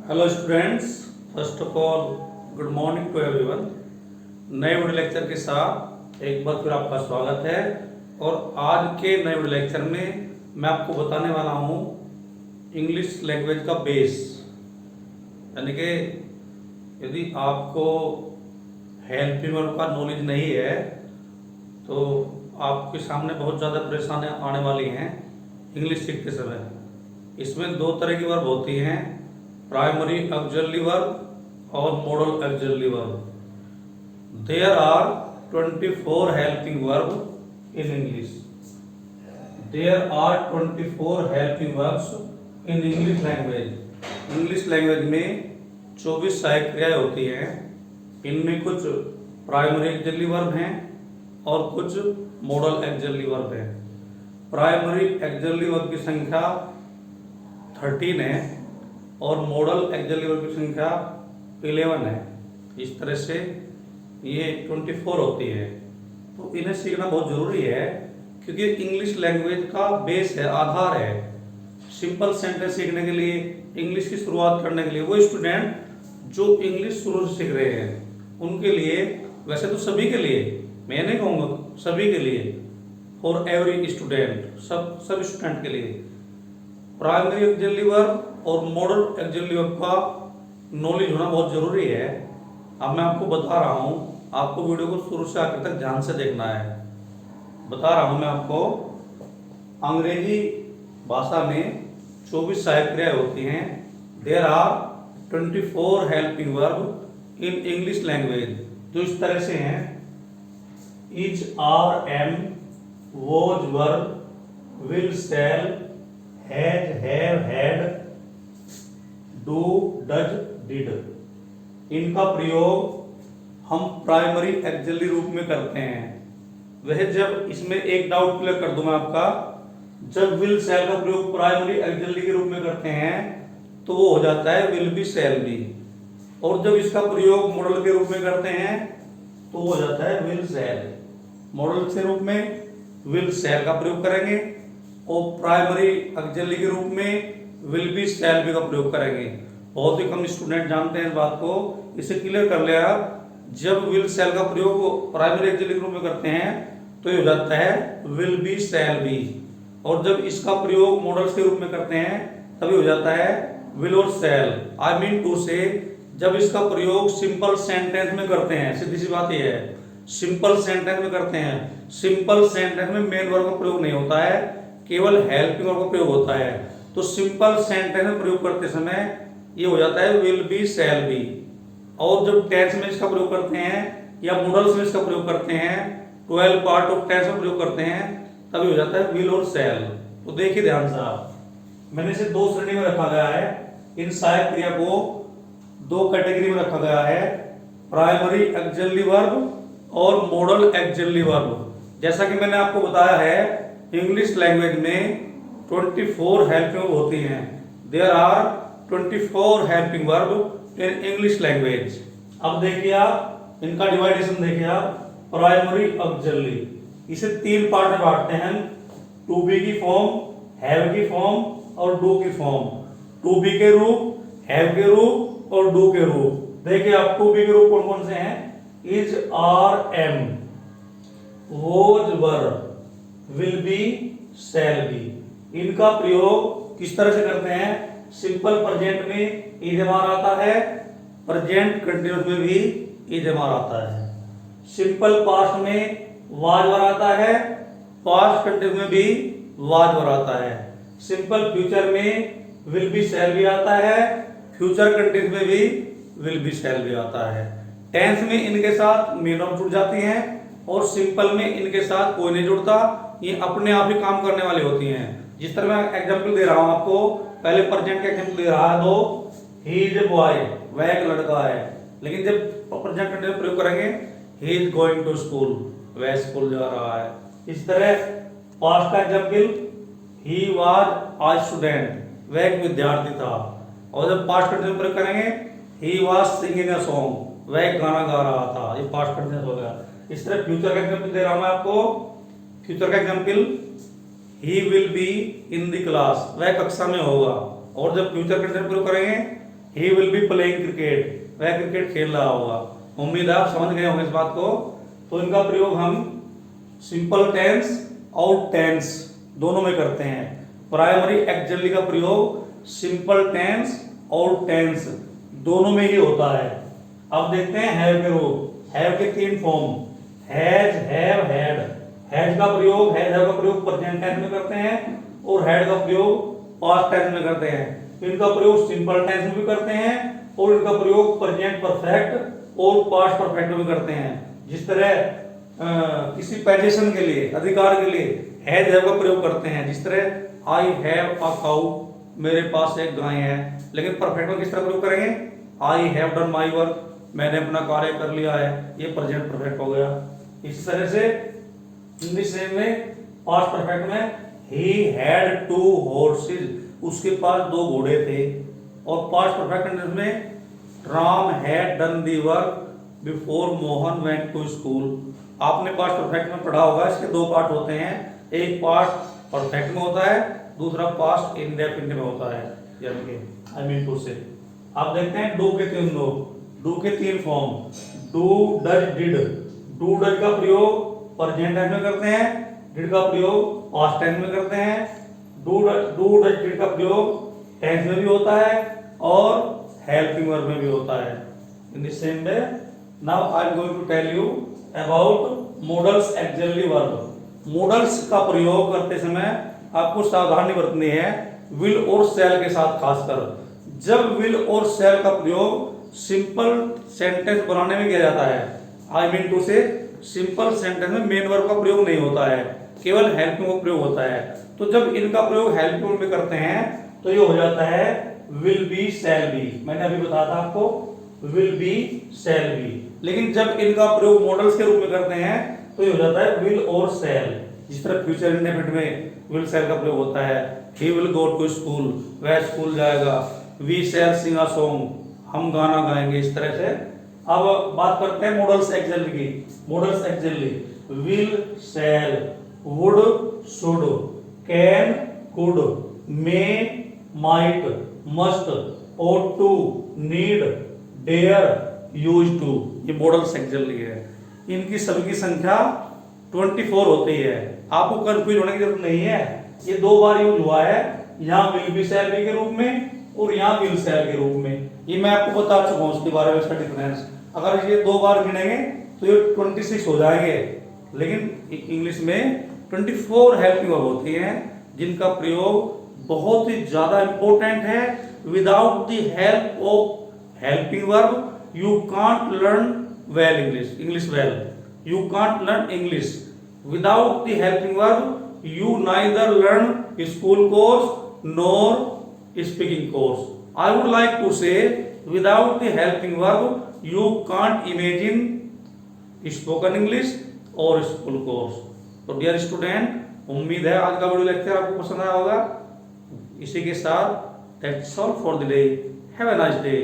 Hello students, first of all good morning to everyone. नए video lecture के साथ एक बार फिर आपका स्वागत है। और आज के नए वीडियो लेक्चर में मैं आपको बताने वाला हूँ इंग्लिश लैंग्वेज का बेस, यानी कि यदि आपको हेल्पिंग वर्ब का नॉलेज नहीं है तो आपके सामने बहुत ज़्यादा परेशानियाँ आने वाली हैं इंग्लिश सीखते समय। इसमें दो तरह की वर्ब होती हैं, प्राइमरी ऑक्सिलरी वर्ब और modal auxiliary verb. There are 24 helping verb in English. There are 24 helping verbs in English language. English language में 24 सहायक क्रियाएं होती हैं। इनमें कुछ प्राइमरी ऑक्सिलरी वर्ब हैं और कुछ मॉडल ऑक्सिलरी वर्ब हैं। प्राइमरी ऑक्सिलरी वर्ब की संख्या 13 है और मॉडल ऑक्सिलरी वर्ब की संख्या 11 है। इस तरह से ये 24 होती है। तो इन्हें सीखना बहुत ज़रूरी है क्योंकि इंग्लिश लैंग्वेज का बेस है, आधार है। सिंपल सेंटेंस सीखने के लिए, इंग्लिश की शुरुआत करने के लिए, वो स्टूडेंट जो इंग्लिश शुरू से सीख रहे हैं उनके लिए, वैसे तो सभी के लिए, मैं नहीं कहूँगा सभी के लिए, फॉर एवरी स्टूडेंट, सब स्टूडेंट के लिए प्राइमरी ऑक्सिलरी वर्ब और मॉडल ऑक्सिलरी वर्ब का नॉलेज होना बहुत ज़रूरी है। अब मैं आपको बता रहा हूँ, आपको वीडियो को शुरू से आखिर तक ध्यान से देखना है। बता रहा हूँ मैं आपको, अंग्रेजी भाषा में 24 सहायक क्रियाएं होती हैं। There are 24 helping verb in English language, जो इस तरह से हैं: is, are, am, was, were, will, shall, has, have, had, do, does, did. इनका प्रयोग हम प्राइमरी ऑक्सिलरी रूप में करते हैं। वह जब इसमें एक डाउट क्लियर कर दूं मैं आपका, जब विल शैल का प्रयोग प्राइमरी ऑक्सिलरी के रूप में करते हैं तो वो हो जाता है विल बी शैल बी, और जब इसका प्रयोग मॉडल के रूप में करते हैं तो वो हो जाता है विल शैल। मॉडल के रूप में विल शैल का प्रयोग करेंगे और प्राइमरी ऑक्सिलरी के रूप में विल बी शैल बी का प्रयोग करेंगे। बहुत ही कम स्टूडेंट जानते हैं इस बात को, इसे क्लियर कर लिया। जब विल शैल का प्रयोग प्राइमरी ऑक्सिलरी के रूप में करते हैं तो ये हो जाता है विल बी शैल बी, और जब इसका प्रयोग मॉडल्स के रूप में करते हैं तभी हो जाता है विल और शैल। आई मीन टू से, जब इसका प्रयोग सिंपल सेंटेंस में करते हैं, सीधी सी बात यह है, सिंपल सेंटेंस में करते हैं। सिंपल सेंटेंस में मेन वर्ब का प्रयोग नहीं होता है, केवल हेल्पिंग वर्ब का प्रयोग होता है। तो सिंपल सेंटेंस में प्रयोग करते समय ये हो जाता है विल बी शैल बी, और जब टेंस में इसका प्रयोग करते हैं या मॉडल्स में इसका प्रयोग करते हैं, 12 पार्ट ऑफ टेंस में प्रयोग करते हैं, तभी हो जाता है विल और शैल। तो देखिए ध्यान से आप, मैंने इसे दो श्रेणी में रखा गया है। इन सहायक क्रिया को दो कैटेगरी में रखा गया है, प्राइमरी ऑक्सिलरी वर्ब और मॉडल ऑक्सिलरी वर्ब। जैसा कि मैंने आपको बताया है, इंग्लिश लैंग्वेज में 24 हेल्पिंग वर्ब होती हैं। There are 24 helping verb in English language. अब देखिए आप, इनका डिवाइडेशन देखिए आप। प्राइमरी ऑक्सिलरी, इसे तीन पार्ट में बांटते हैं, टू बी की फॉर्म, हैव की फॉर्म और डू की फॉर्म। टू बी के रूप, हैव के रूप और डू के रूप। देखिए आप, टू बी के रूप कौन कौन से हैं? Is, are, am, was, were, will be, shall be. इनका प्रयोग किस तरह से करते हैं? सिंपल प्रेजेंट में इज एम आर आता है, प्रेजेंट कंटिन्यूस में भी इज एम आर आता है। सिंपल पास्ट में वाज वर आता है, पास्ट कंटिन्यूस में भी वाज वर आता है। सिंपल फ्यूचर में विल बी शैल बी आता है, फ्यूचर कंटिन्यूस में भी विल बी शैल बी आता है। टेंस में इनके साथ मेन वर्ब जुड़ जाती हैं और सिंपल में इनके साथ कोई नहीं जुड़ता, ये अपने आप ही काम करने वाली होती हैं। जिस तरह मैं एग्जांपल दे रहा हूं आपको, पहले प्रेजेंट का एग्जांपल दे रहा है, दो, ही इज ए बॉय, वह एक लड़का है। लेकिन जब प्रेजेंट कंटिन्यूस प्रयोग करेंगे, he is going to school, वह स्कूल जा रहा है। इस तरह पास्ट का example, he was a student, वह एक विद्यार्थी था। और जब पास्ट कंटिन्यूस प्रयोग करेंगे, he was singing a song, वह एक गाना गा रहा था। ये पास्ट कंटिन्यूस हो गया। इस तरह फ्यूचर का एग्जांपल दे रहा हूं मैं आपको। फ्यूचर का example, he will be in the class, वह कक्षा में होगा। और जब फ्यूचर कंटिन्यूस प्रयोग करेंगे, he will be playing cricket, वह क्रिकेट खेल रहा होगा। उम्मीद है आप समझ गए होंगे इस बात को। तो इनका प्रयोग हम सिंपल टेंस और टेंस दोनों में करते हैं। प्राइमरी एक्चुअली का प्रयोग सिंपल टेंस और टेंस दोनों में ही होता है। अब देखते हैं हैव के रूप। हैव के 3 form, has, have, had. Has का प्रयोग, हैव का प्रयोग प्रेजेंट टेंस में करते हैं और हैड का प्रयोग पास्ट टेंस में करते हैं। इनका प्रयोग सिंपल टेंस में भी करते हैं और इनका प्रयोग प्रेजेंट परफेक्ट और पास्ट परफेक्ट में करते हैं। जिस तरह किसी पोजीशन के लिए, अधिकार के लिए हैज हैव का प्रयोग करते हैं। जिस तरह आई हैव अ काउ, मेरे पास एक गाय है। लेकिन परफेक्ट में किस तरह प्रयोग करेंगे? I have done my work, मैंने अपना कार्य कर लिया है। ये प्रेजेंट परफेक्ट हो गया। इस तरह से इंग्लिश में पास्ट परफेक्ट में ही हैड 2 horses, उसके पास 2 घोड़े थे। और पास्ट परफेक्ट में Ram had done the work before Mohan went to school. आपने पास्ट परफेक्ट में पढ़ा होगा, इसके 2 पार्ट होते हैं। एक पार्ट परफेक्ट में होता है, दूसरा पास्ट इंडेफिनिट में होता है, यानी कि आई मीन टू से। आप देखते हैं डू के 3 लोग, डू के 3 form, do, does, did. Do does का प्रयोग प्रेजेंट टेंस में करते हैं, डिड का प्रयोग पास्ट टेंस में करते हैं। डू डज डिड का प्रयोग टेंस में भी होता है और हेल्पिंग वर्ब में भी होता है। In the same way now I am going to tell you about modals auxiliary verb. Modals का प्रयोग करते समय आपको सावधानी बरतनी है विल और शैल के साथ, खासकर जब विल और शैल का प्रयोग सिंपल सेंटेंस बनाने में किया जाता है। आई मीन टू से सिंपल सेंटेंस में मेन वर्ब का प्रयोग नहीं होता है, केवल हेल्पिंग का प्रयोग होता है। तो जब इनका प्रयोग हेल्पिंग में करते हैं तो ये हो जाता है विल बी, शैल बी। मैंने अभी बताया था आपको विल बी, शैल बी। लेकिन जब इनका प्रयोग मॉडल्स के रूप में करते हैं तो ये हो जाता है विल और शैल। जिस तरह फ्यूचर इंडेफिनिट में विल शैल का प्रयोग होता है। He will go to school, वह स्कूल जाएगा। We shall sing a song, हम गाना गाएंगे। इस तरह से अब बात करते हैं मॉडल्स ऑक्सिलरी की। Modals auxiliary will, shall, would, should, can, could, may, might, must, ought to, need, dare, used to, ये मॉडल्स ऑक्सिलरी है। इनकी सभी की संख्या 24 होती है। आपको कंफ्यूज होने की जरूरत नहीं है। ये 2 बार यूज हुआ है, यहाँ विल बी शैल बी के रूप में और यहाँ विल शैल के रूप में। ये मैं आपको बता चुका हूँ उसके बारे में, इसका डिफरेंस। अगर ये 2 बार गिनेंगे तो ये 26 हो जाएंगे। लेकिन इंग्लिश में 24 हेल्पिंग वर्ब होती हैं जिनका प्रयोग बहुत ही ज्यादा इंपॉर्टेंट है। Without the help of helping verb you can't learn well English well. You can't learn English without the helping verb. You neither learn school course nor speaking course. I would like to say without the helping verb you can't imagine spoken English और school course. तो dear student, उम्मीद है आज का video lecture आपको पसंद आया होगा। इसी के साथ that's all for the day. Have a nice day.